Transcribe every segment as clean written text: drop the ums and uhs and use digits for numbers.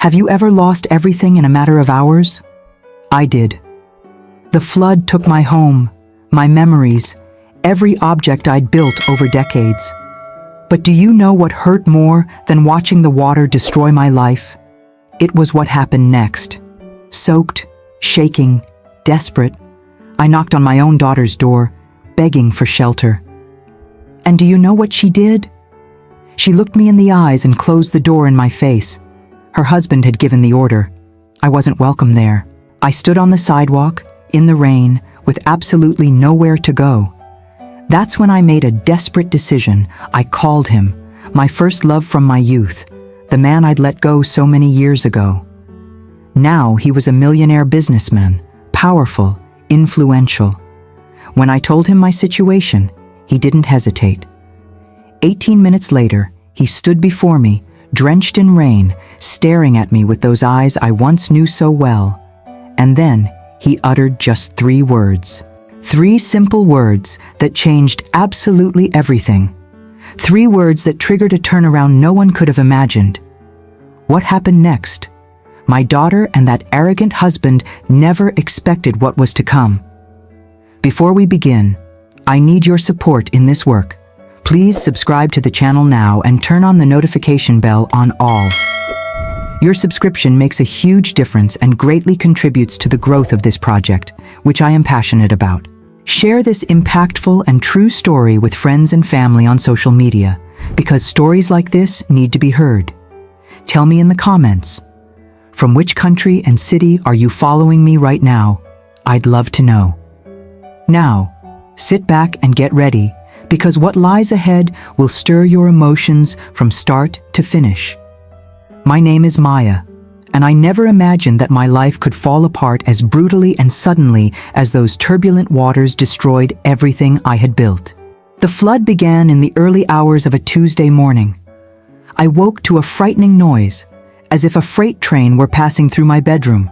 Have you ever lost everything in a matter of hours? I did. The flood took my home, my memories, every object I'd built over decades. But do you know what hurt more than watching the water destroy my life? It was what happened next. Soaked, shaking, desperate, I knocked on my own daughter's door, begging for shelter. And do you know what she did? She looked me in the eyes and closed the door in my face. Her husband had given the order. I wasn't welcome there. I stood on the sidewalk, in the rain, with absolutely nowhere to go. That's when I made a desperate decision. I called him, my first love from my youth, the man I'd let go so many years ago. Now he was a millionaire businessman, powerful, influential. When I told him my situation, he didn't hesitate. 18 minutes later, he stood before me, drenched in rain, staring at me with those eyes I once knew so well. And then he uttered just 3 words. 3 simple words that changed absolutely everything. 3 words that triggered a turnaround no one could have imagined. What happened next? My daughter and that arrogant husband never expected what was to come. Before we begin, I need your support in this work. Please subscribe to the channel now and turn on the notification bell on all. Your subscription makes a huge difference and greatly contributes to the growth of this project, which I am passionate about. Share this impactful and true story with friends and family on social media, because stories like this need to be heard. Tell me in the comments, from which country and city are you following me right now? I'd love to know. Now, sit back and get ready, because what lies ahead will stir your emotions from start to finish. My name is Maya, and I never imagined that my life could fall apart as brutally and suddenly as those turbulent waters destroyed everything I had built. The flood began in the early hours of a Tuesday morning. I woke to a frightening noise, as if a freight train were passing through my bedroom.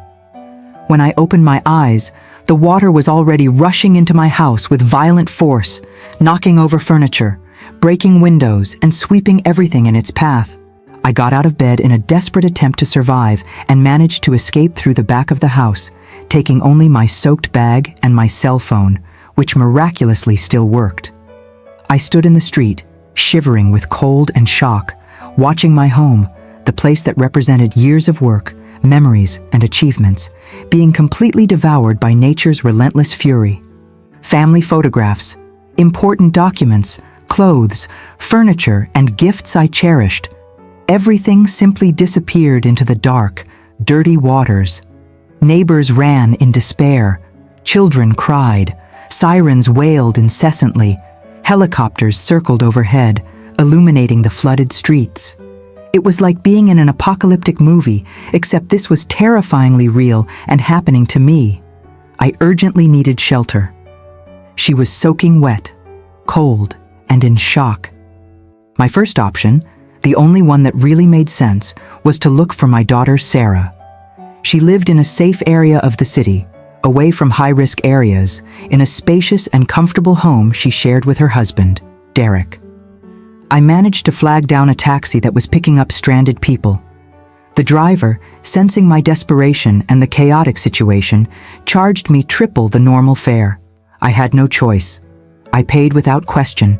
When I opened my eyes, the water was already rushing into my house with violent force, knocking over furniture, breaking windows, and sweeping everything in its path. I got out of bed in a desperate attempt to survive and managed to escape through the back of the house, taking only my soaked bag and my cell phone, which miraculously still worked. I stood in the street, shivering with cold and shock, watching my home, the place that represented years of work, memories, and achievements, being completely devoured by nature's relentless fury. Family photographs, important documents, clothes, furniture, and gifts I cherished. Everything simply disappeared into the dark, dirty waters. Neighbors ran in despair. Children cried. Sirens wailed incessantly. Helicopters circled overhead, illuminating the flooded streets. It was like being in an apocalyptic movie, except this was terrifyingly real and happening to me. I urgently needed shelter. She was soaking wet, cold, and in shock. My first option, the only one that really made sense, was to look for my daughter Sarah. She lived in a safe area of the city, away from high-risk areas, in a spacious and comfortable home she shared with her husband, Derek. I managed to flag down a taxi that was picking up stranded people. The driver, sensing my desperation and the chaotic situation, charged me triple the normal fare. I had no choice. I paid without question.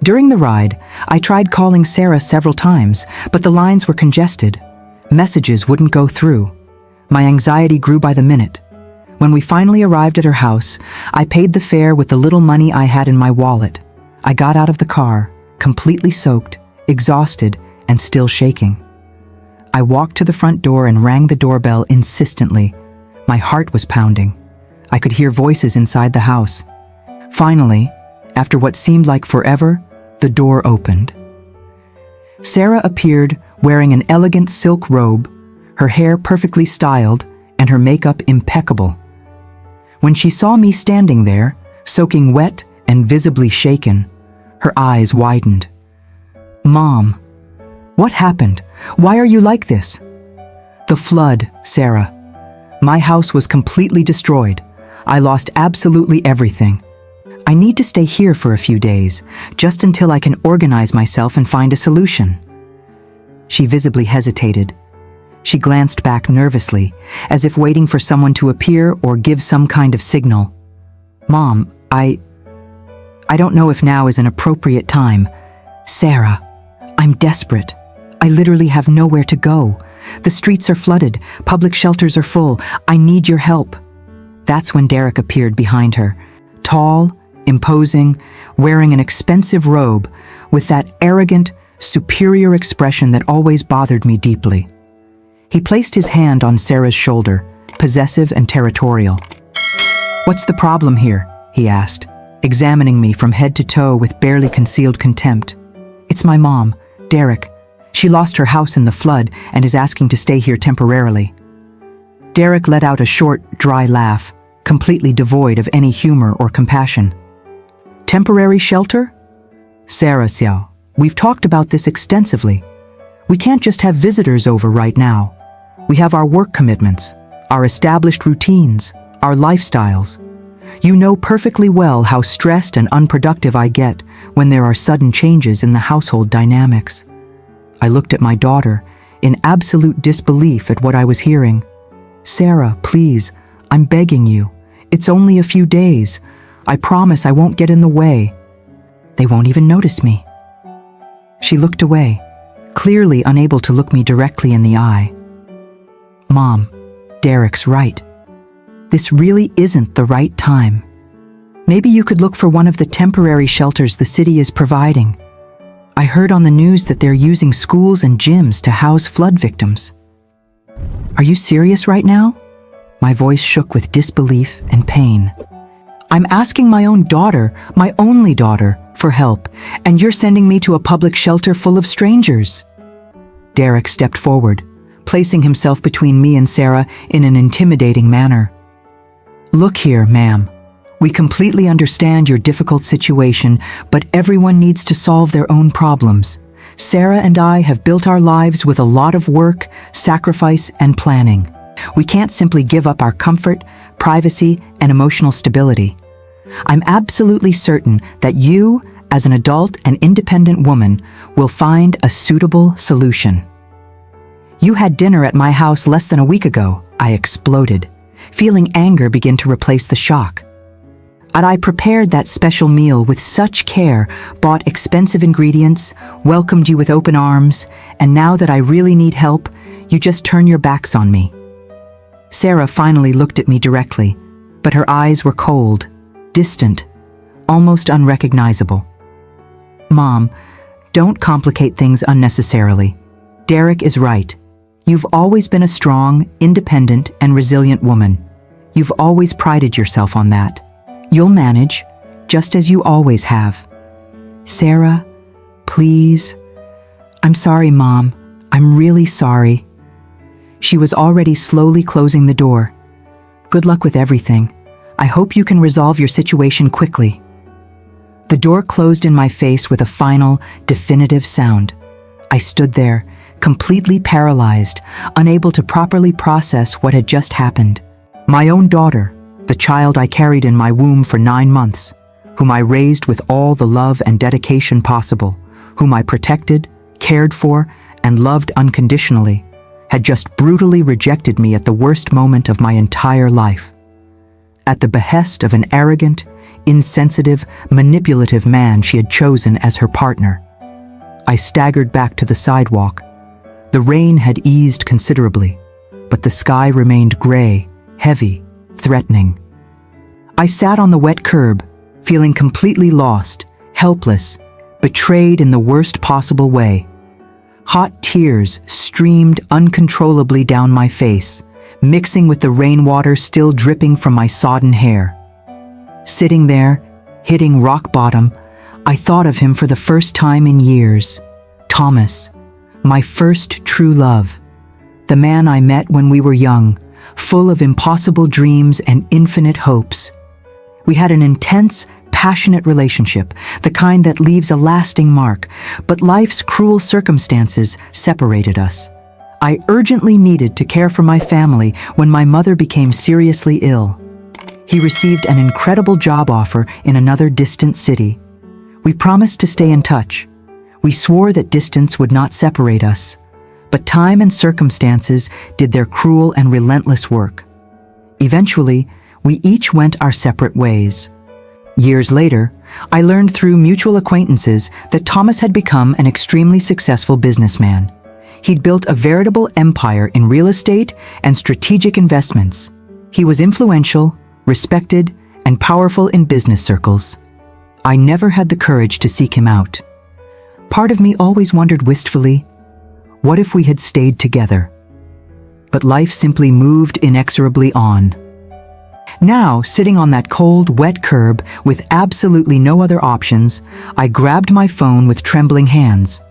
During the ride, I tried calling Sarah several times, but the lines were congested. Messages wouldn't go through. My anxiety grew by the minute. When we finally arrived at her house, I paid the fare with the little money I had in my wallet. I got out of the car, completely soaked, exhausted, and still shaking. I walked to the front door and rang the doorbell insistently. My heart was pounding. I could hear voices inside the house. Finally, after what seemed like forever, the door opened. Sarah appeared wearing an elegant silk robe, her hair perfectly styled, and her makeup impeccable. When she saw me standing there, soaking wet and visibly shaken, her eyes widened. "Mom, what happened? Why are you like this?" "The flood, Sarah. My house was completely destroyed. I lost absolutely everything. I need to stay here for a few days, just until I can organize myself and find a solution." She visibly hesitated. She glanced back nervously, as if waiting for someone to appear or give some kind of signal. Mom, I don't know if now is an appropriate time. Sarah, I'm desperate. I literally have nowhere to go. The streets are flooded. Public shelters are full. I need your help. That's when Derek appeared behind her. Tall, imposing, wearing an expensive robe, with that arrogant, superior expression that always bothered me deeply. He placed his hand on Sarah's shoulder, possessive and territorial. "What's the problem here?" he asked, examining me from head to toe with barely concealed contempt. "It's my mom, Derek. She lost her house in the flood and is asking to stay here temporarily." Derek let out a short, dry laugh, completely devoid of any humor or compassion. "Temporary shelter? Sarah Xiao, we've talked about this extensively. We can't just have visitors over right now. We have our work commitments, our established routines, our lifestyles. You know perfectly well how stressed and unproductive I get when there are sudden changes in the household dynamics." I looked at my daughter, in absolute disbelief at what I was hearing. "Sarah, please, I'm begging you. It's only a few days. I promise I won't get in the way. They won't even notice me." She looked away, clearly unable to look me directly in the eye. "Mom, Derek's right. This really isn't the right time. Maybe you could look for one of the temporary shelters the city is providing. I heard on the news that they're using schools and gyms to house flood victims." "Are you serious right now?" My voice shook with disbelief and pain. "I'm asking my own daughter, my only daughter, for help, and you're sending me to a public shelter full of strangers." Derek stepped forward, placing himself between me and Sarah in an intimidating manner. "Look here, ma'am. We completely understand your difficult situation, but everyone needs to solve their own problems. Sarah and I have built our lives with a lot of work, sacrifice, and planning. We can't simply give up our comfort, privacy, and emotional stability. I'm absolutely certain that you, as an adult and independent woman, will find a suitable solution." "You had dinner at my house less than a week ago," I exploded, feeling anger begin to replace the shock. "And I prepared that special meal with such care, bought expensive ingredients, welcomed you with open arms, and now that I really need help, you just turn your backs on me." Sarah finally looked at me directly, but her eyes were cold, distant, almost unrecognizable. "Mom, don't complicate things unnecessarily. Derek is right. You've always been a strong, independent, and resilient woman. You've always prided yourself on that. You'll manage, just as you always have. Sarah, please." "I'm sorry, Mom. I'm really sorry." She was already slowly closing the door. "Good luck with everything. I hope you can resolve your situation quickly." The door closed in my face with a final, definitive sound. I stood there, completely paralyzed, unable to properly process what had just happened. My own daughter, the child I carried in my womb for 9 months, whom I raised with all the love and dedication possible, whom I protected, cared for, and loved unconditionally, had just brutally rejected me at the worst moment of my entire life. At the behest of an arrogant, insensitive, manipulative man she had chosen as her partner. I staggered back to the sidewalk. The rain had eased considerably, but the sky remained gray, heavy, threatening. I sat on the wet curb, feeling completely lost, helpless, betrayed in the worst possible way. Hot tears streamed uncontrollably down my face, mixing with the rainwater still dripping from my sodden hair. Sitting there, hitting rock bottom, I thought of him for the first time in years. Thomas, my first true love. The man I met when we were young, full of impossible dreams and infinite hopes. We had an intense, passionate relationship, the kind that leaves a lasting mark, but life's cruel circumstances separated us. I urgently needed to care for my family when my mother became seriously ill. He received an incredible job offer in another distant city. We promised to stay in touch. We swore that distance would not separate us. But time and circumstances did their cruel and relentless work. Eventually, we each went our separate ways. Years later, I learned through mutual acquaintances that Thomas had become an extremely successful businessman. He'd built a veritable empire in real estate and strategic investments. He was influential, respected, and powerful in business circles. I never had the courage to seek him out. Part of me always wondered wistfully, what if we had stayed together? But life simply moved inexorably on. Now, sitting on that cold, wet curb with absolutely no other options, I grabbed my phone with trembling hands.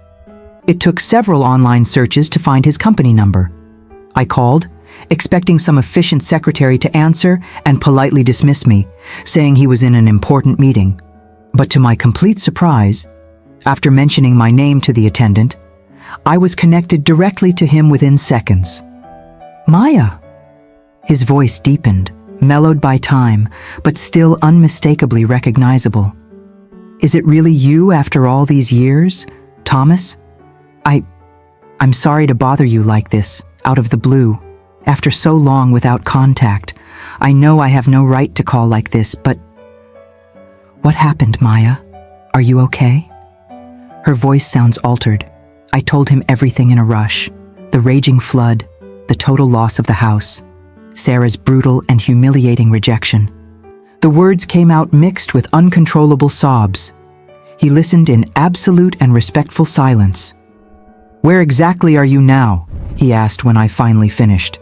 It took several online searches to find his company number. I called, expecting some efficient secretary to answer and politely dismiss me, saying he was in an important meeting. But to my complete surprise, after mentioning my name to the attendant, I was connected directly to him within seconds. "Maya!" His voice deepened, mellowed by time, but still unmistakably recognizable. "Is it really you after all these years, Thomas? I'm sorry to bother you like this, out of the blue, after so long without contact. I know I have no right to call like this, but..." "What happened, Maya? Are you okay?" Her voice sounds altered. I told him everything in a rush. The raging flood, the total loss of the house, Sarah's brutal and humiliating rejection. The words came out mixed with uncontrollable sobs. He listened in absolute and respectful silence. "Where exactly are you now?" he asked when I finally finished.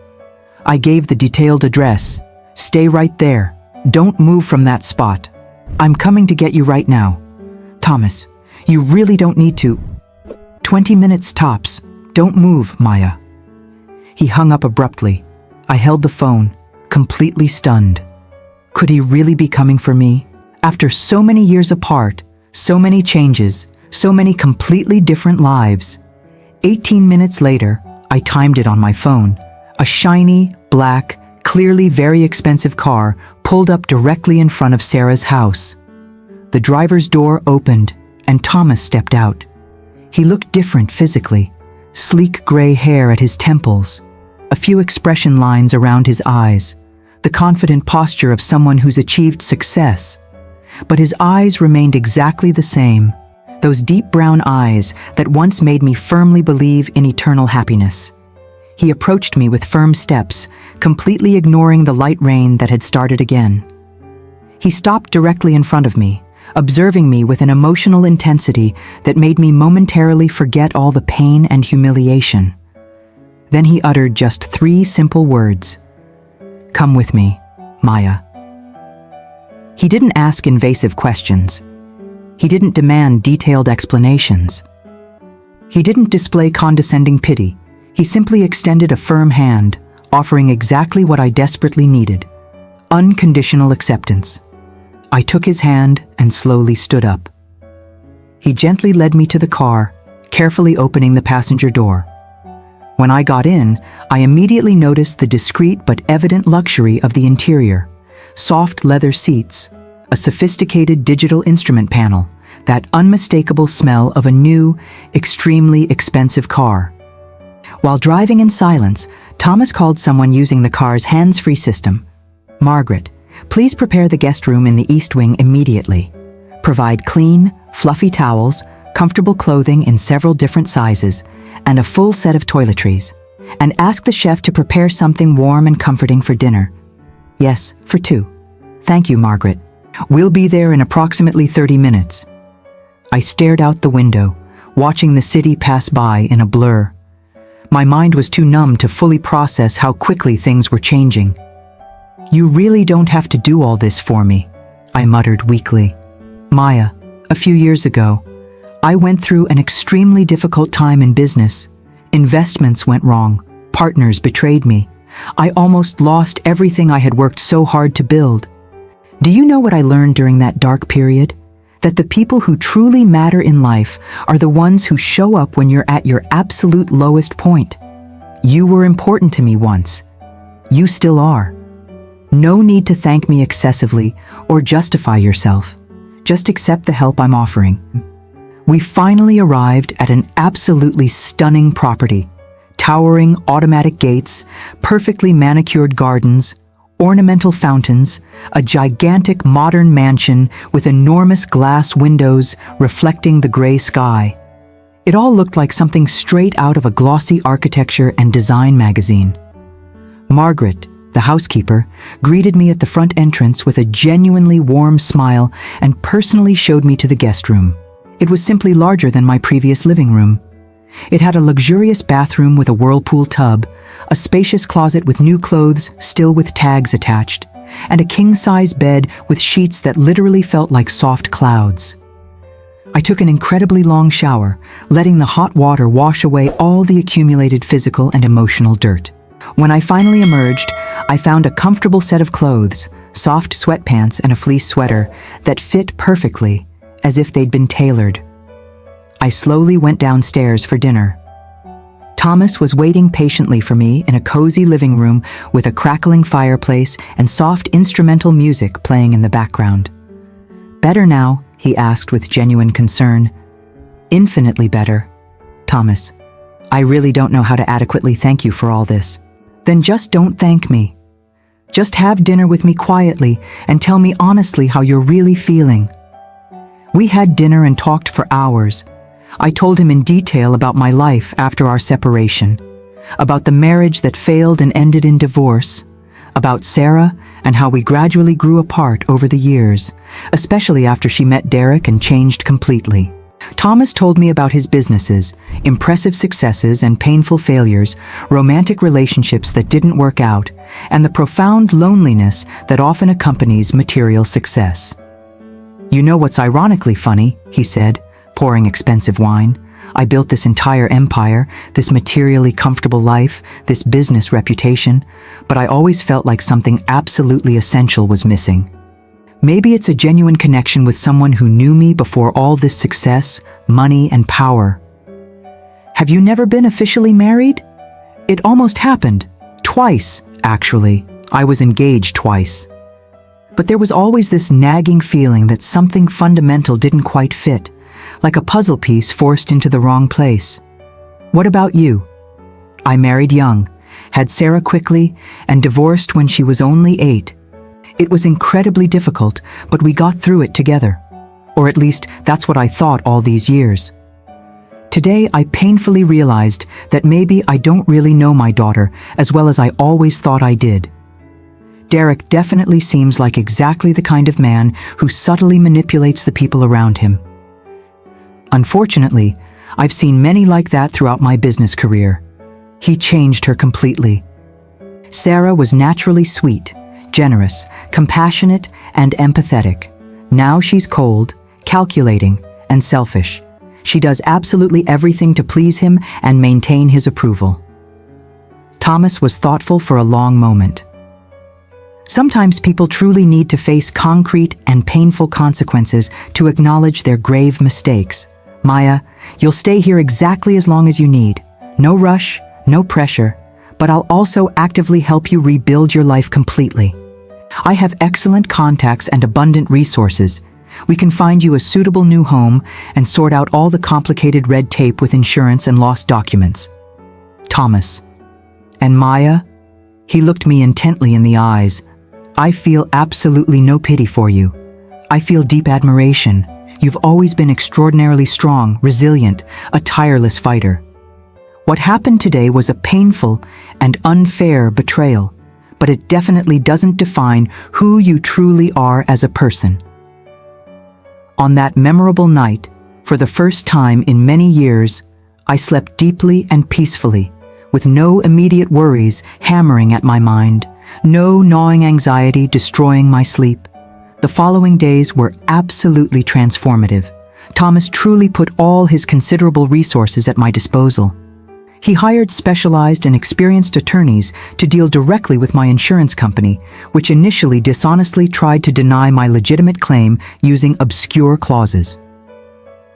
I gave the detailed address. "Stay right there. Don't move from that spot. I'm coming to get you right now. Thomas, you really don't need to. 20 minutes tops. Don't move, Maya." He hung up abruptly. I held the phone, completely stunned. Could he really be coming for me? After so many years apart, so many changes, so many completely different lives. 18 minutes later, I timed it on my phone. A shiny, black, clearly very expensive car pulled up directly in front of Sarah's house. The driver's door opened, and Thomas stepped out. He looked different physically, sleek gray hair at his temples, a few expression lines around his eyes, the confident posture of someone who's achieved success. But his eyes remained exactly the same, those deep brown eyes that once made me firmly believe in eternal happiness. He approached me with firm steps, completely ignoring the light rain that had started again. He stopped directly in front of me, observing me with an emotional intensity that made me momentarily forget all the pain and humiliation. Then he uttered just 3 simple words. "Come with me, Maya." He didn't ask invasive questions. He didn't demand detailed explanations. He didn't display condescending pity. He simply extended a firm hand, offering exactly what I desperately needed: unconditional acceptance. I took his hand and slowly stood up. He gently led me to the car, carefully opening the passenger door. When I got in, I immediately noticed the discreet but evident luxury of the interior: soft leather seats, a sophisticated digital instrument panel, that unmistakable smell of a new, extremely expensive car. While driving in silence, Thomas called someone using the car's hands-free system. "Margaret, please prepare the guest room in the East Wing immediately. Provide clean, fluffy towels, comfortable clothing in several different sizes, and a full set of toiletries. And ask the chef to prepare something warm and comforting for dinner. Yes, for 2. Thank you, Margaret. We'll be there in approximately 30 minutes." I stared out the window, watching the city pass by in a blur. My mind was too numb to fully process how quickly things were changing. "You really don't have to do all this for me," I muttered weakly. "Maya, a few years ago, I went through an extremely difficult time in business. Investments went wrong, partners betrayed me. I almost lost everything I had worked so hard to build. Do you know what I learned during that dark period? That the people who truly matter in life are the ones who show up when you're at your absolute lowest point. You were important to me once. You still are. No need to thank me excessively or justify yourself. Just accept the help I'm offering." We finally arrived at an absolutely stunning property, towering automatic gates, perfectly manicured gardens, ornamental fountains, a gigantic modern mansion with enormous glass windows reflecting the gray sky. It all looked like something straight out of a glossy architecture and design magazine. Margaret, the housekeeper, greeted me at the front entrance with a genuinely warm smile and personally showed me to the guest room. It was simply larger than my previous living room. It had a luxurious bathroom with a whirlpool tub, a spacious closet with new clothes still with tags attached, and a king-size bed with sheets that literally felt like soft clouds. I took an incredibly long shower, letting the hot water wash away all the accumulated physical and emotional dirt. When I finally emerged, I found a comfortable set of clothes, soft sweatpants and a fleece sweater that fit perfectly, as if they'd been tailored. I slowly went downstairs for dinner. Thomas was waiting patiently for me in a cozy living room with a crackling fireplace and soft instrumental music playing in the background. "Better now?" he asked with genuine concern. "Infinitely better. Thomas, I really don't know how to adequately thank you for all this." "Then just don't thank me. Just have dinner with me quietly and tell me honestly how you're really feeling." We had dinner and talked for hours. I told him in detail about my life after our separation, about the marriage that failed and ended in divorce, about Sarah and how we gradually grew apart over the years, especially after she met Derek and changed completely. Thomas told me about his businesses, impressive successes and painful failures, romantic relationships that didn't work out, and the profound loneliness that often accompanies material success. "You know what's ironically funny," he said, pouring expensive wine. "I built this entire empire, this materially comfortable life, this business reputation, but I always felt like something absolutely essential was missing. Maybe it's a genuine connection with someone who knew me before all this success, money, and power." "Have you never been officially married?" "It almost happened. Twice, actually. I was engaged twice. But there was always this nagging feeling that something fundamental didn't quite fit, like a puzzle piece forced into the wrong place. What about you?" "I married young, had Sarah quickly, and divorced when she was only 8. It was incredibly difficult, but we got through it together. Or at least, that's what I thought all these years. Today, I painfully realized that maybe I don't really know my daughter as well as I always thought I did. Derek definitely seems like exactly the kind of man who subtly manipulates the people around him. Unfortunately, I've seen many like that throughout my business career. He changed her completely. Sarah was naturally sweet, generous, compassionate, and empathetic. Now she's cold, calculating, and selfish. She does absolutely everything to please him and maintain his approval." Thomas was thoughtful for a long moment. "Sometimes people truly need to face concrete and painful consequences to acknowledge their grave mistakes. Maya, you'll stay here exactly as long as you need. No rush, no pressure, but I'll also actively help you rebuild your life completely. I have excellent contacts and abundant resources. We can find you a suitable new home and sort out all the complicated red tape with insurance and lost documents." Thomas. "And Maya?" He looked me intently in the eyes. "I feel absolutely no pity for you. I feel deep admiration. You've always been extraordinarily strong, resilient, a tireless fighter. What happened today was a painful and unfair betrayal, but it definitely doesn't define who you truly are as a person." On that memorable night, for the first time in many years, I slept deeply and peacefully, with no immediate worries hammering at my mind, no gnawing anxiety destroying my sleep. The following days were absolutely transformative. Thomas truly put all his considerable resources at my disposal. He hired specialized and experienced attorneys to deal directly with my insurance company, which initially dishonestly tried to deny my legitimate claim using obscure clauses.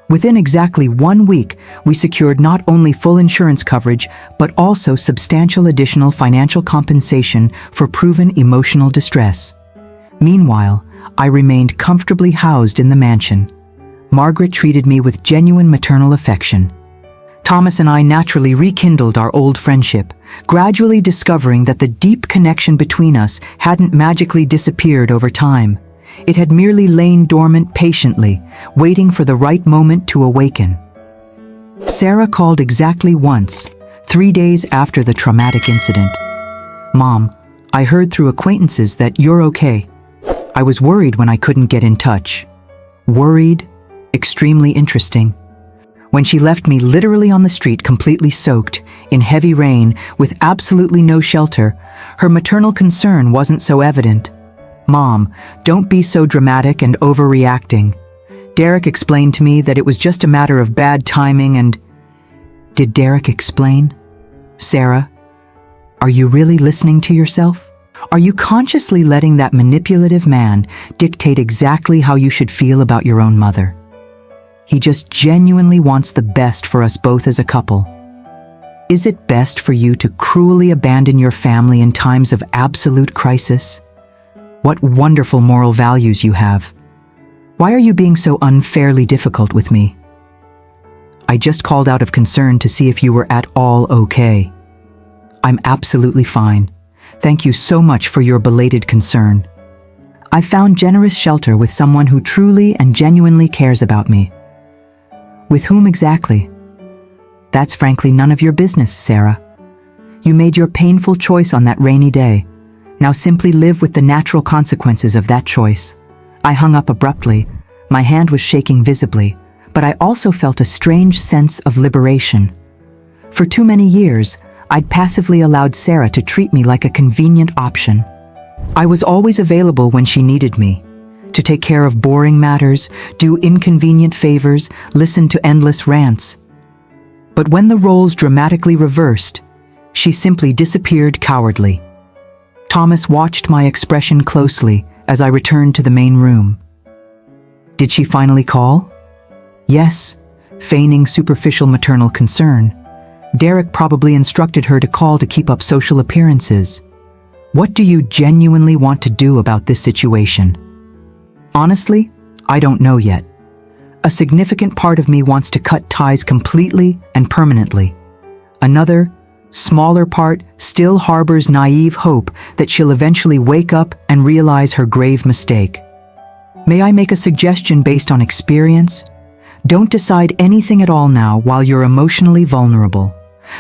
Within exactly 1 week, we secured not only full insurance coverage, but also substantial additional financial compensation for proven emotional distress. Meanwhile, I remained comfortably housed in the mansion. Margaret treated me with genuine maternal affection. Thomas and I naturally rekindled our old friendship, gradually discovering that the deep connection between us hadn't magically disappeared over time. It had merely lain dormant patiently, waiting for the right moment to awaken. Sarah called exactly once, 3 days after the traumatic incident. "Mom, I heard through acquaintances that you're okay." I was worried when I couldn't get in touch. Worried, extremely interesting. When she left me literally on the street completely soaked, in heavy rain, with absolutely no shelter, her maternal concern wasn't so evident. "Mom, don't be so dramatic and overreacting. Derek explained to me that it was just a matter of bad timing and—" Did Derek explain? Sarah, are you really listening to yourself? Are you consciously letting that manipulative man dictate exactly how you should feel about your own mother? He just genuinely wants the best for us both as a couple. Is it best for you to cruelly abandon your family in times of absolute crisis? What wonderful moral values you have. Why are you being so unfairly difficult with me? I just called out of concern to see if you were at all okay. I'm absolutely fine. Thank you so much for your belated concern. I found generous shelter with someone who truly and genuinely cares about me. With whom exactly? That's frankly none of your business, Sarah. You made your painful choice on that rainy day. Now simply live with the natural consequences of that choice. I hung up abruptly. My hand was shaking visibly, but I also felt a strange sense of liberation. For too many years, I'd passively allowed Sarah to treat me like a convenient option. I was always available when she needed me, to take care of boring matters, do inconvenient favors, listen to endless rants. But when the roles dramatically reversed, she simply disappeared cowardly. Thomas watched my expression closely as I returned to the main room. Did she finally call? Yes, feigning superficial maternal concern. Derek probably instructed her to call to keep up social appearances. What do you genuinely want to do about this situation? Honestly, I don't know yet. A significant part of me wants to cut ties completely and permanently. Another, smaller part still harbors naive hope that she'll eventually wake up and realize her grave mistake. May I make a suggestion based on experience? Don't decide anything at all now while you're emotionally vulnerable.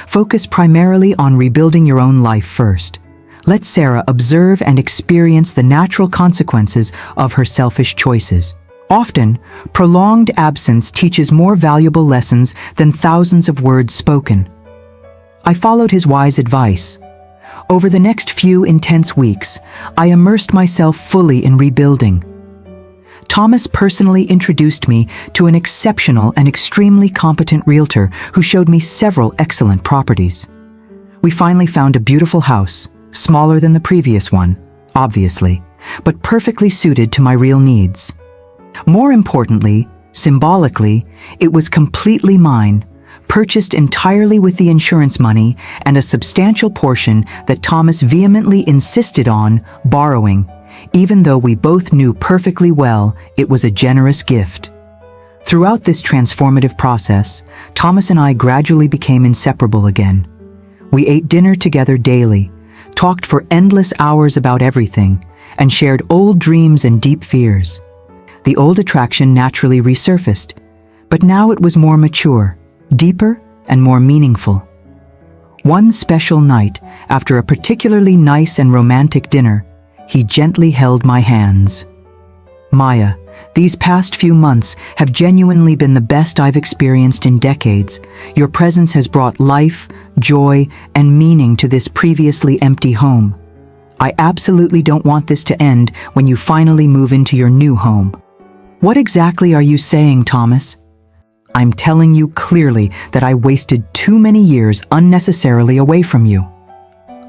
Focus primarily on rebuilding your own life first. Let Sarah observe and experience the natural consequences of her selfish choices. Often, prolonged absence teaches more valuable lessons than thousands of words spoken. I followed his wise advice. Over the next few intense weeks, I immersed myself fully in rebuilding. Thomas personally introduced me to an exceptional and extremely competent realtor who showed me several excellent properties. We finally found a beautiful house, smaller than the previous one, obviously, but perfectly suited to my real needs. More importantly, symbolically, it was completely mine, purchased entirely with the insurance money and a substantial portion that Thomas vehemently insisted on borrowing, even though we both knew perfectly well it was a generous gift. Throughout this transformative process, Thomas and I gradually became inseparable again. We ate dinner together daily, talked for endless hours about everything, and shared old dreams and deep fears. The old attraction naturally resurfaced, but now it was more mature, deeper, and more meaningful. One special night, after a particularly nice and romantic dinner, he gently held my hands. "Maya, these past few months have genuinely been the best I've experienced in decades. Your presence has brought life, joy, and meaning to this previously empty home. I absolutely don't want this to end when you finally move into your new home." What exactly are you saying, Thomas? I'm telling you clearly that I wasted too many years unnecessarily away from you.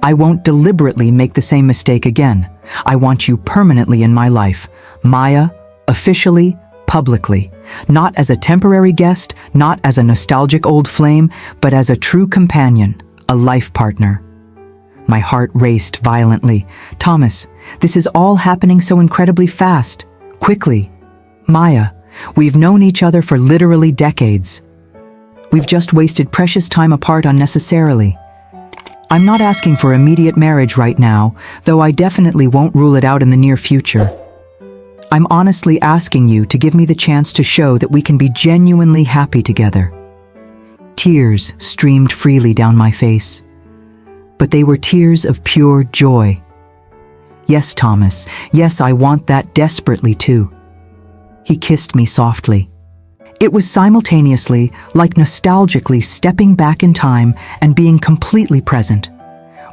I won't deliberately make the same mistake again. I want you permanently in my life, Maya, officially, publicly, not as a temporary guest, not as a nostalgic old flame, but as a true companion, a life partner. My heart raced violently. Thomas, this is all happening so incredibly fast, quickly. Maya, we've known each other for literally decades. We've just wasted precious time apart unnecessarily. I'm not asking for immediate marriage right now, though I definitely won't rule it out in the near future. I'm honestly asking you to give me the chance to show that we can be genuinely happy together. Tears streamed freely down my face, but they were tears of pure joy. Yes, Thomas, yes, I want that desperately too. He kissed me softly. It was simultaneously like nostalgically stepping back in time and being completely present.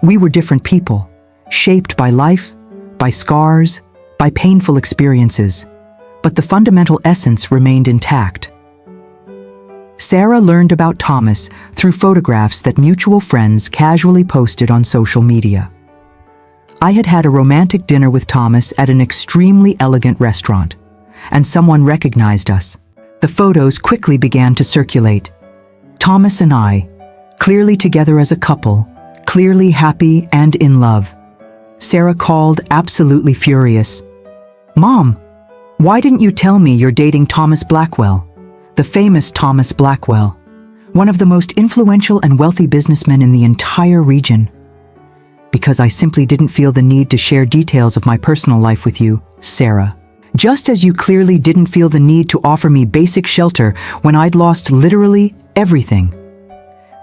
We were different people, shaped by life, by scars, by painful experiences, but the fundamental essence remained intact. Sarah learned about Thomas through photographs that mutual friends casually posted on social media. I had had a romantic dinner with Thomas at an extremely elegant restaurant, and someone recognized us. The photos quickly began to circulate. Thomas and I, clearly together as a couple, clearly happy and in love. Sarah called, absolutely furious. "Mom, why didn't you tell me you're dating Thomas Blackwell?" The famous Thomas Blackwell, one of the most influential and wealthy businessmen in the entire region. "Because I simply didn't feel the need to share details of my personal life with you, Sarah. Just as you clearly didn't feel the need to offer me basic shelter when I'd lost literally everything.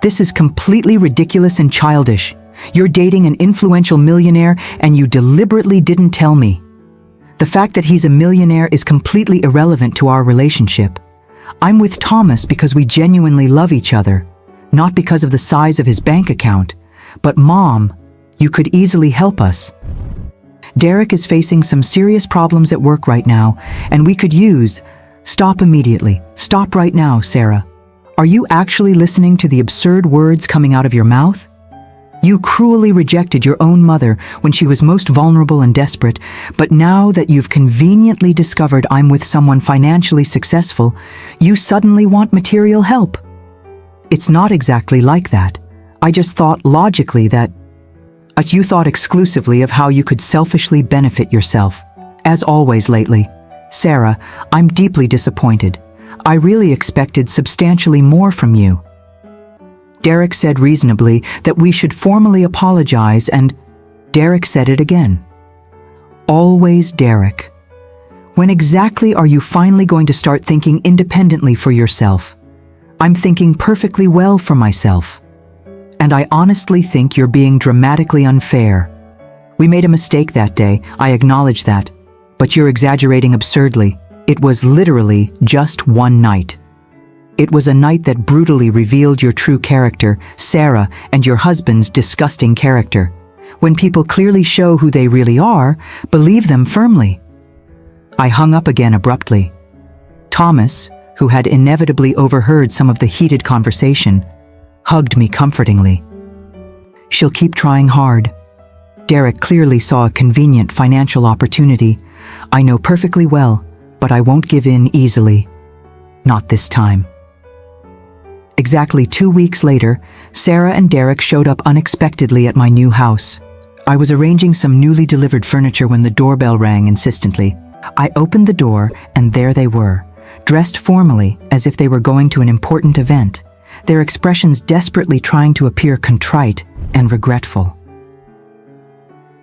This is completely ridiculous and childish. You're dating an influential millionaire and you deliberately didn't tell me. The fact that he's a millionaire is completely irrelevant to our relationship. I'm with Thomas because we genuinely love each other, not because of the size of his bank account. But Mom, you could easily help us. Derek is facing some serious problems at work right now, and we could use..." "Stop immediately. Stop right now, Sarah. Are you actually listening to the absurd words coming out of your mouth? You cruelly rejected your own mother when she was most vulnerable and desperate, but now that you've conveniently discovered I'm with someone financially successful, you suddenly want material help. It's not exactly like that. I just thought logically that you thought exclusively of how you could selfishly benefit yourself. As always lately. Sarah, I'm deeply disappointed. I really expected substantially more from you." Derek said reasonably that we should formally apologize, and Derek said it again. Always Derek. When exactly are you finally going to start thinking independently for yourself? I'm thinking perfectly well for myself. And I honestly think you're being dramatically unfair. We made a mistake that day, I acknowledge that. But you're exaggerating absurdly. It was literally just one night. It was a night that brutally revealed your true character, Sarah, and your husband's disgusting character. When people clearly show who they really are, believe them firmly. I hung up again abruptly. Thomas, who had inevitably overheard some of the heated conversation, hugged me comfortingly. "She'll keep trying hard." Derek clearly saw a convenient financial opportunity. "I know perfectly well, but I won't give in easily. Not this time." Exactly 2 weeks later, Sarah and Derek showed up unexpectedly at my new house. I was arranging some newly delivered furniture when the doorbell rang insistently. I opened the door, and there they were, dressed formally as if they were going to an important event, their expressions desperately trying to appear contrite and regretful.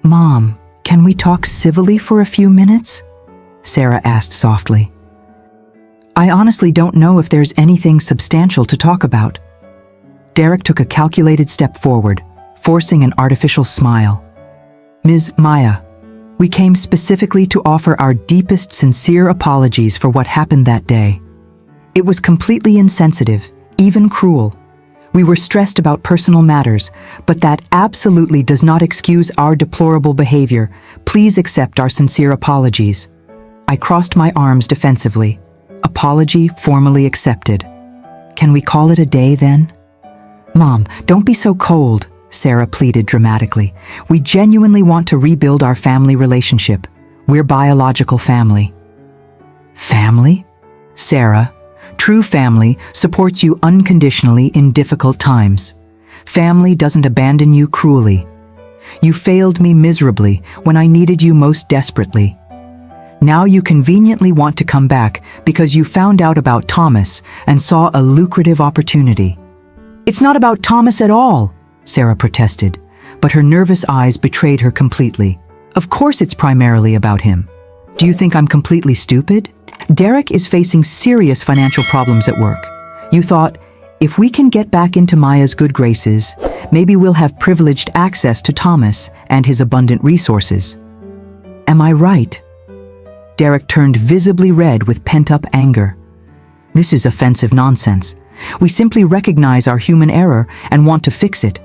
"Mom, can we talk civilly for a few minutes?" Sarah asked softly. "I honestly don't know if there's anything substantial to talk about." Derek took a calculated step forward, forcing an artificial smile. "Ms. Maya, we came specifically to offer our deepest sincere apologies for what happened that day. It was completely insensitive, even cruel. We were stressed about personal matters, but that absolutely does not excuse our deplorable behavior. Please accept our sincere apologies." I crossed my arms defensively. Apology formally accepted. "Can we call it a day then?" "Mom, don't be so cold," Sarah pleaded dramatically. "We genuinely want to rebuild our family relationship. We're biological family." "Family?" "Sarah, true family supports you unconditionally in difficult times. Family doesn't abandon you cruelly. You failed me miserably when I needed you most desperately. Now you conveniently want to come back because you found out about Thomas and saw a lucrative opportunity. It's not about Thomas at all, Sarah protested, but her nervous eyes betrayed her completely. Of course it's primarily about him. Do you think I'm completely stupid? Derek is facing serious financial problems at work. You thought, if we can get back into Maya's good graces, maybe we'll have privileged access to Thomas and his abundant resources. Am I right? Derek turned visibly red with pent-up anger. This is offensive nonsense. We simply recognize our human error and want to fix it.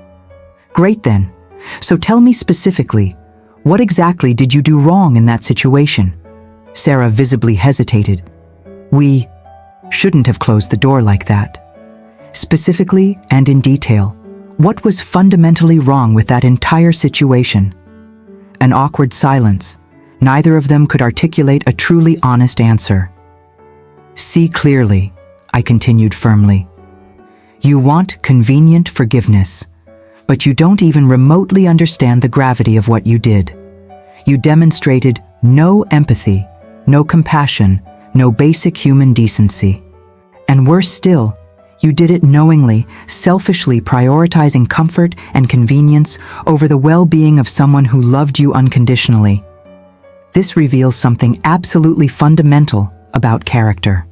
Great then. So tell me specifically, what exactly did you do wrong in that situation? Sarah visibly hesitated. We shouldn't have closed the door like that. Specifically and in detail, what was fundamentally wrong with that entire situation? An awkward silence. Neither of them could articulate a truly honest answer. See clearly, I continued firmly. You want convenient forgiveness, but you don't even remotely understand the gravity of what you did. You demonstrated no empathy, no compassion, no basic human decency. And worse still, you did it knowingly, selfishly prioritizing comfort and convenience over the well-being of someone who loved you unconditionally. This reveals something absolutely fundamental about character.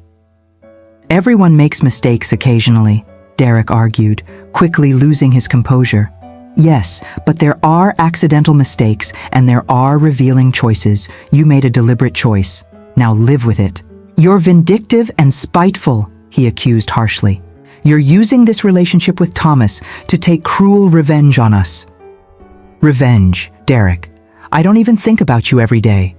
Everyone makes mistakes occasionally, Derek argued, quickly losing his composure. Yes, but there are accidental mistakes and there are revealing choices. You made a deliberate choice. Now live with it. You're vindictive and spiteful, he accused harshly. You're using this relationship with Thomas to take cruel revenge on us. Revenge, Derek. I don't even think about you every day.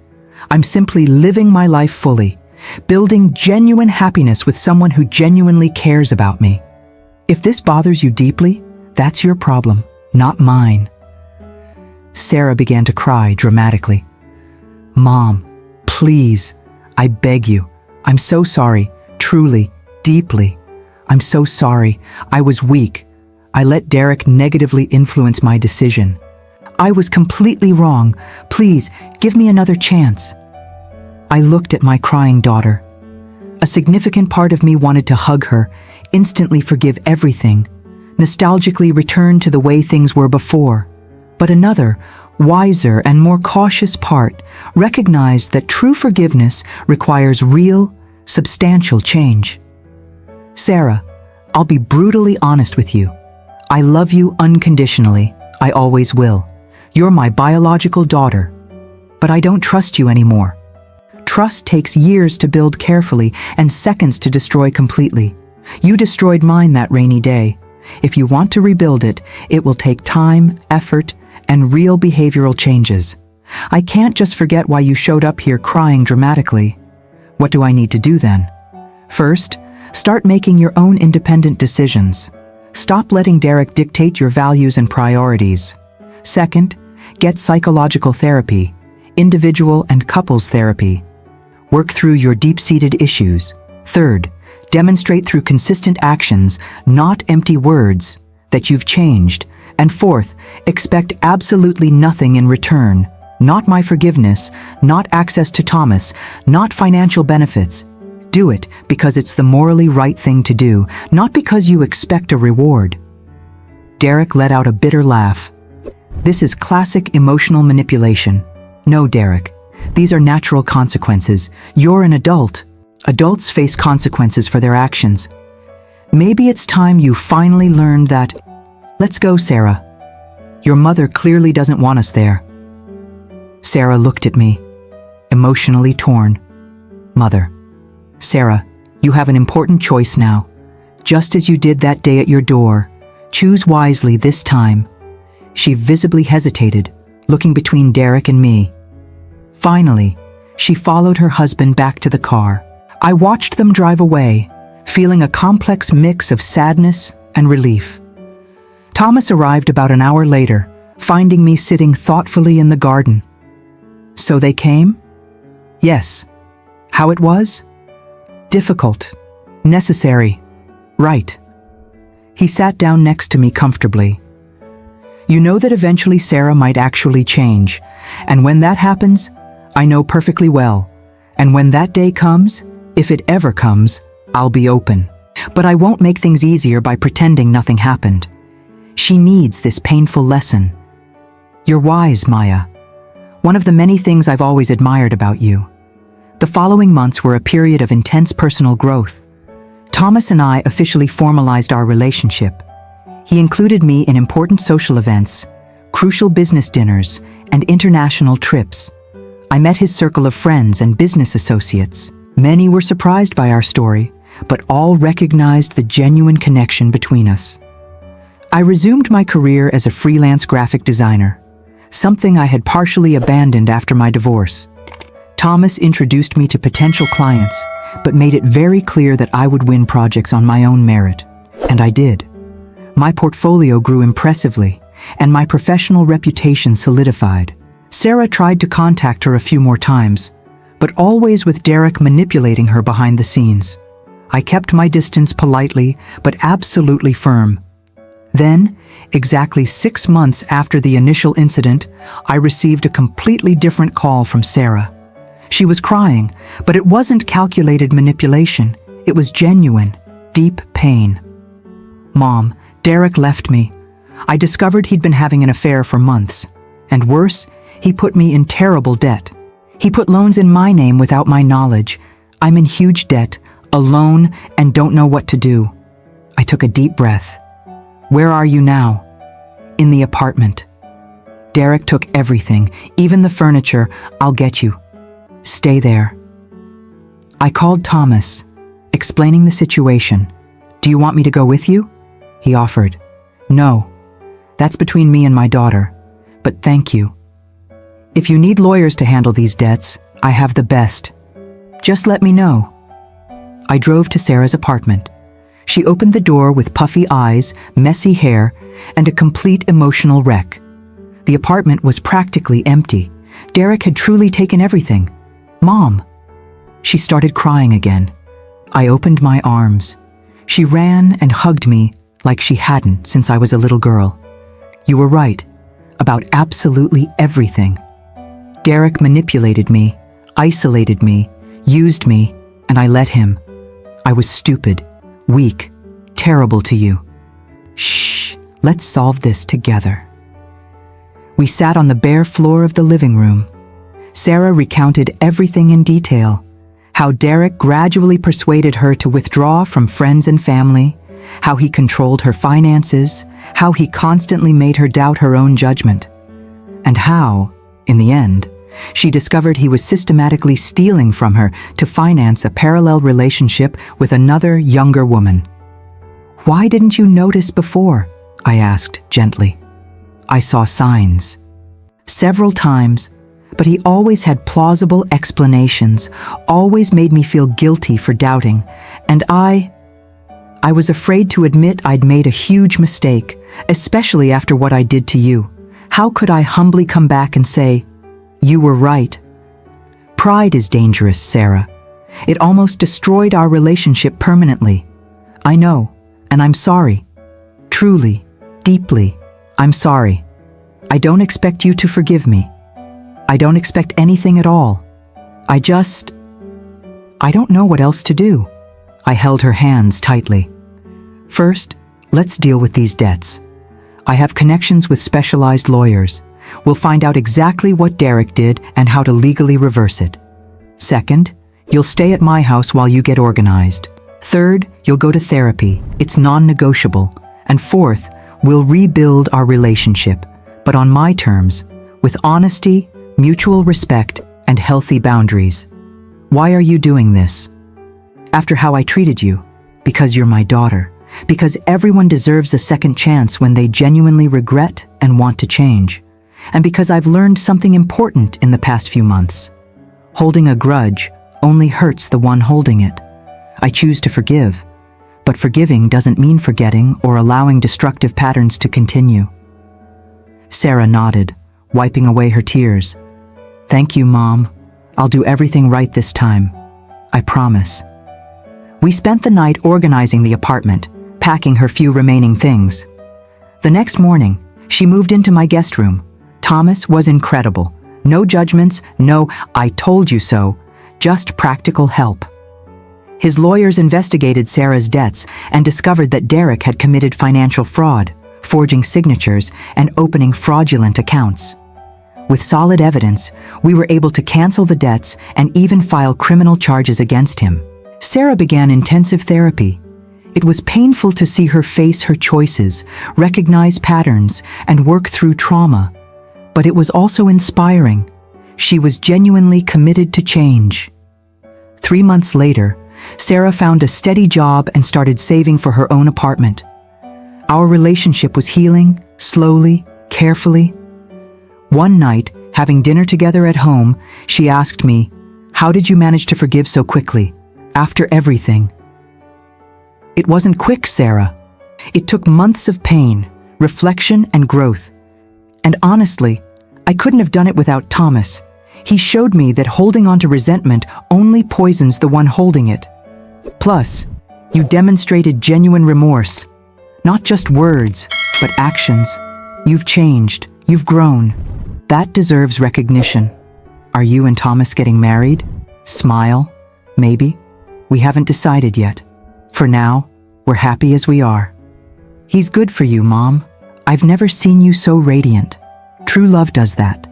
I'm simply living my life fully, building genuine happiness with someone who genuinely cares about me. If this bothers you deeply, that's your problem, not mine. Sarah began to cry dramatically. Mom, please, I beg you. I'm so sorry, truly, deeply. I'm so sorry. I was weak. I let Derek negatively influence my decision. I was completely wrong. Please, give me another chance. I looked at my crying daughter. A significant part of me wanted to hug her, instantly forgive everything, nostalgically return to the way things were before. But another, wiser and more cautious part recognized that true forgiveness requires real, substantial change. Sarah, I'll be brutally honest with you. I love you unconditionally. I always will. You're my biological daughter. But I don't trust you anymore. Trust takes years to build carefully and seconds to destroy completely. You destroyed mine that rainy day. If you want to rebuild it, it will take time, effort, and real behavioral changes. I can't just forget why you showed up here crying dramatically. What do I need to do then? First, start making your own independent decisions. Stop letting Derek dictate your values and priorities. Second, get psychological therapy, individual and couples therapy. Work through your deep-seated issues. Third, demonstrate through consistent actions, not empty words, that you've changed. And fourth, expect absolutely nothing in return. Not my forgiveness, not access to Thomas, not financial benefits. Do it because it's the morally right thing to do, not because you expect a reward. Derek let out a bitter laugh. This is classic emotional manipulation. No, Derek. These are natural consequences. You're an adult. Adults face consequences for their actions. Maybe it's time you finally learned that. Let's go, Sarah. Your mother clearly doesn't want us there. Sarah looked at me, emotionally torn. Mother. Sarah, you have an important choice now. Just as you did that day at your door. Choose wisely this time. She visibly hesitated, looking between Derek and me. Finally, she followed her husband back to the car. I watched them drive away, feeling a complex mix of sadness and relief. Thomas arrived about an hour later, finding me sitting thoughtfully in the garden. So they came? Yes. How it was? Difficult. Necessary. Right. He sat down next to me comfortably. You know that eventually Sarah might actually change, and when that happens, I know perfectly well, And when that day comes, if it ever comes, I'll be open. But I won't make things easier by pretending nothing happened. She needs this painful lesson. You're wise, Maya. One of the many things I've always admired about you. The following months were a period of intense personal growth. Thomas and I officially formalized our relationship. He included me in important social events, crucial business dinners, and international trips. I met his circle of friends and business associates. Many were surprised by our story, but all recognized the genuine connection between us. I resumed my career as a freelance graphic designer, something I had partially abandoned after my divorce. Thomas introduced me to potential clients, but made it very clear that I would win projects on my own merit. And I did. My portfolio grew impressively, and my professional reputation solidified. Sarah tried to contact her a few more times, but always with Derek manipulating her behind the scenes. I kept my distance politely, but absolutely firm. Then, exactly 6 months after the initial incident, I received a completely different call from Sarah. She was crying, but it wasn't calculated manipulation. It was genuine, deep pain. Mom, Derek left me. I discovered he'd been having an affair for months. And worse, he put me in terrible debt. He put loans in my name without my knowledge. I'm in huge debt, alone, and don't know what to do. I took a deep breath. Where are you now? In the apartment. Derek took everything, even the furniture. I'll get you. Stay there. I called Thomas, explaining the situation. Do you want me to go with you? He offered. No, that's between me and my daughter, but thank you. If you need lawyers to handle these debts, I have the best. Just let me know. I drove to Sarah's apartment. She opened the door with puffy eyes, messy hair, and a complete emotional wreck. The apartment was practically empty. Derek had truly taken everything. Mom! She started crying again. I opened my arms. She ran and hugged me like she hadn't since I was a little girl. You were right, about absolutely everything. Derek manipulated me, isolated me, used me, and I let him. I was stupid, weak, terrible to you. Shh, let's solve this together. We sat on the bare floor of the living room. Sarah recounted everything in detail, how Derek gradually persuaded her to withdraw from friends and family, how he controlled her finances, how he constantly made her doubt her own judgment, and how, in the end, she discovered he was systematically stealing from her to finance a parallel relationship with another, younger woman. Why didn't you notice before? I asked gently. I saw signs. Several times, but he always had plausible explanations, always made me feel guilty for doubting, and I was afraid to admit I'd made a huge mistake, especially after what I did to you. How could I humbly come back and say, you were right? Pride is dangerous, Sarah. It almost destroyed our relationship permanently. I know, and I'm sorry. Truly, deeply, I'm sorry. I don't expect you to forgive me. I don't expect anything at all. I don't know what else to do. I held her hands tightly. First, let's deal with these debts. I have connections with specialized lawyers. We'll find out exactly what Derek did and how to legally reverse it. Second, you'll stay at my house while you get organized. Third, you'll go to therapy. It's non-negotiable. And fourth, we'll rebuild our relationship, but on my terms, with honesty, mutual respect, and healthy boundaries. Why are you doing this? After how I treated you, because you're my daughter, because everyone deserves a second chance when they genuinely regret and want to change, and because I've learned something important in the past few months. Holding a grudge only hurts the one holding it. I choose to forgive, but forgiving doesn't mean forgetting or allowing destructive patterns to continue. Sarah nodded, wiping away her tears. Thank you, Mom. I'll do everything right this time. I promise. We spent the night organizing the apartment, packing her few remaining things. The next morning, she moved into my guest room. Thomas was incredible. No judgments, no "I told you so," just practical help. His lawyers investigated Sarah's debts and discovered that Derek had committed financial fraud, forging signatures and opening fraudulent accounts. With solid evidence, we were able to cancel the debts and even file criminal charges against him. Sarah began intensive therapy. It was painful to see her face her choices, recognize patterns, and work through trauma. But it was also inspiring. She was genuinely committed to change. 3 months later, Sarah found a steady job and started saving for her own apartment. Our relationship was healing, slowly, carefully. One night, having dinner together at home, she asked me, "How did you manage to forgive so quickly, after everything?" It wasn't quick, Sarah. It took months of pain, reflection, and growth. And honestly, I couldn't have done it without Thomas. He showed me that holding on to resentment only poisons the one holding it. Plus, you demonstrated genuine remorse. Not just words, but actions. You've changed. You've grown. That deserves recognition. Are you and Thomas getting married? Smile. Maybe. We haven't decided yet. For now, we're happy as we are. He's good for you, Mom. I've never seen you so radiant. True love does that.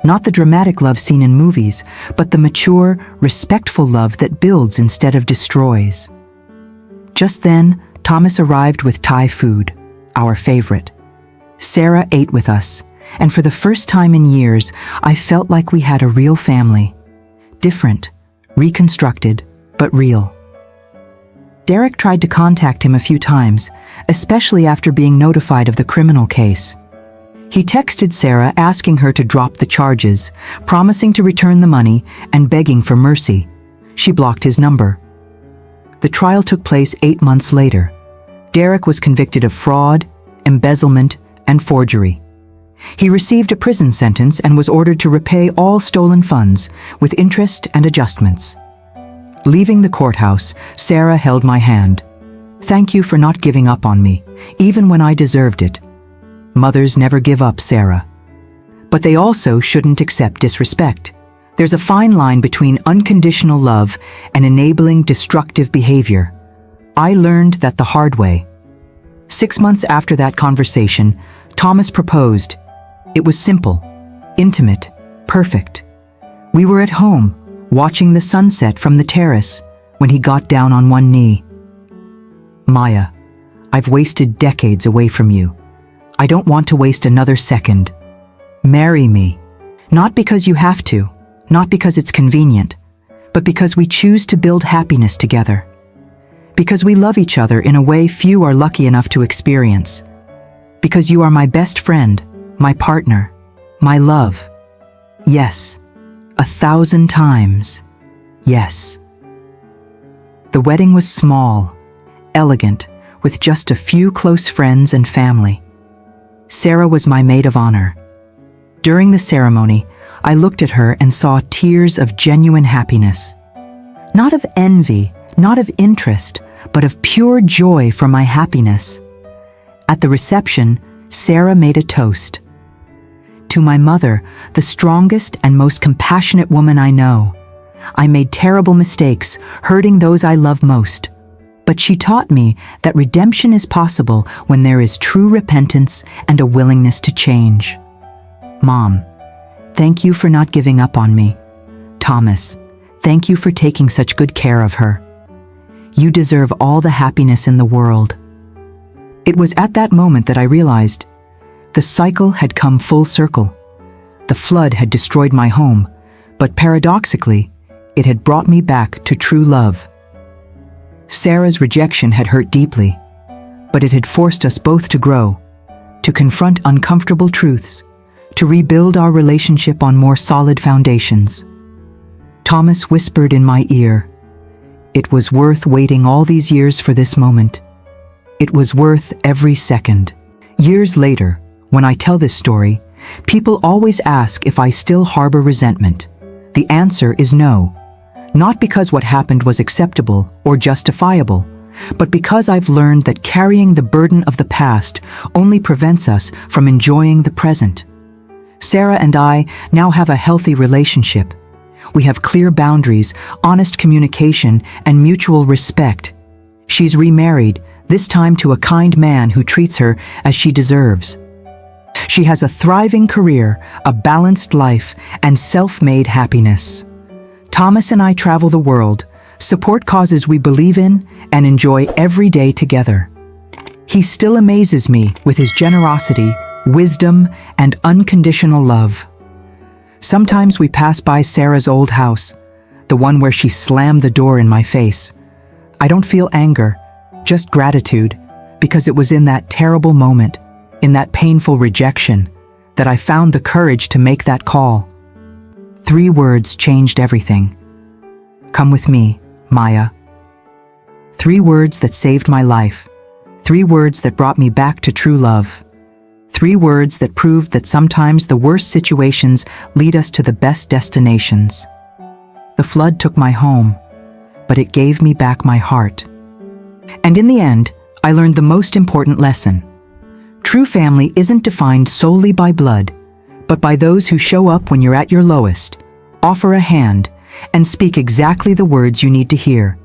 Not the dramatic love seen in movies, but the mature, respectful love that builds instead of destroys. Just then, Thomas arrived with Thai food, our favorite. Sarah ate with us, and for the first time in years, I felt like we had a real family. Different, reconstructed, but real. Derek tried to contact him a few times, especially after being notified of the criminal case. He texted Sarah asking her to drop the charges, promising to return the money, and begging for mercy. She blocked his number. The trial took place 8 months later. Derek was convicted of fraud, embezzlement, and forgery. He received a prison sentence and was ordered to repay all stolen funds, with interest and adjustments. Leaving the courthouse, Sarah held my hand. "Thank you for not giving up on me, even when I deserved it." Mothers never give up, Sarah. But they also shouldn't accept disrespect. There's a fine line between unconditional love and enabling destructive behavior. I learned that the hard way. 6 months after that conversation, Thomas proposed. It was simple, intimate, perfect. We were at home, watching the sunset from the terrace, when he got down on one knee. "Maya, I've wasted decades away from you. I don't want to waste another second. Marry me. Not because you have to, not because it's convenient, but because we choose to build happiness together. Because we love each other in a way few are lucky enough to experience. Because you are my best friend, my partner, my love. Yes, 1,000 times, yes." The wedding was small, elegant, with just a few close friends and family. Sarah was my maid of honor. During the ceremony, I looked at her and saw tears of genuine happiness. Not of envy, not of interest, but of pure joy for my happiness. At the reception, Sarah made a toast. "To my mother, the strongest and most compassionate woman I know. I made terrible mistakes, hurting those I love most. But she taught me that redemption is possible when there is true repentance and a willingness to change. Mom, thank you for not giving up on me. Thomas, thank you for taking such good care of her. You deserve all the happiness in the world." It was at that moment that I realized the cycle had come full circle. The flood had destroyed my home, but paradoxically, it had brought me back to true love. Sarah's rejection had hurt deeply, but it had forced us both to grow, to confront uncomfortable truths, to rebuild our relationship on more solid foundations. Thomas whispered in my ear, "It was worth waiting all these years for this moment. It was worth every second." Years later, when I tell this story, people always ask if I still harbor resentment. The answer is no. Not because what happened was acceptable or justifiable, but because I've learned that carrying the burden of the past only prevents us from enjoying the present. Sarah and I now have a healthy relationship. We have clear boundaries, honest communication, and mutual respect. She's remarried, this time to a kind man who treats her as she deserves. She has a thriving career, a balanced life, and self-made happiness. Thomas and I travel the world, support causes we believe in, and enjoy every day together. He still amazes me with his generosity, wisdom, and unconditional love. Sometimes we pass by Sarah's old house, the one where she slammed the door in my face. I don't feel anger, just gratitude, because it was in that terrible moment, in that painful rejection, that I found the courage to make that call. 3 words changed everything. Come with me, Maya. 3 words that saved my life. 3 words that brought me back to true love. 3 words that proved that sometimes the worst situations lead us to the best destinations. The flood took my home, but it gave me back my heart. And in the end, I learned the most important lesson. True family isn't defined solely by blood, but by those who show up when you're at your lowest, offer a hand, and speak exactly the words you need to hear.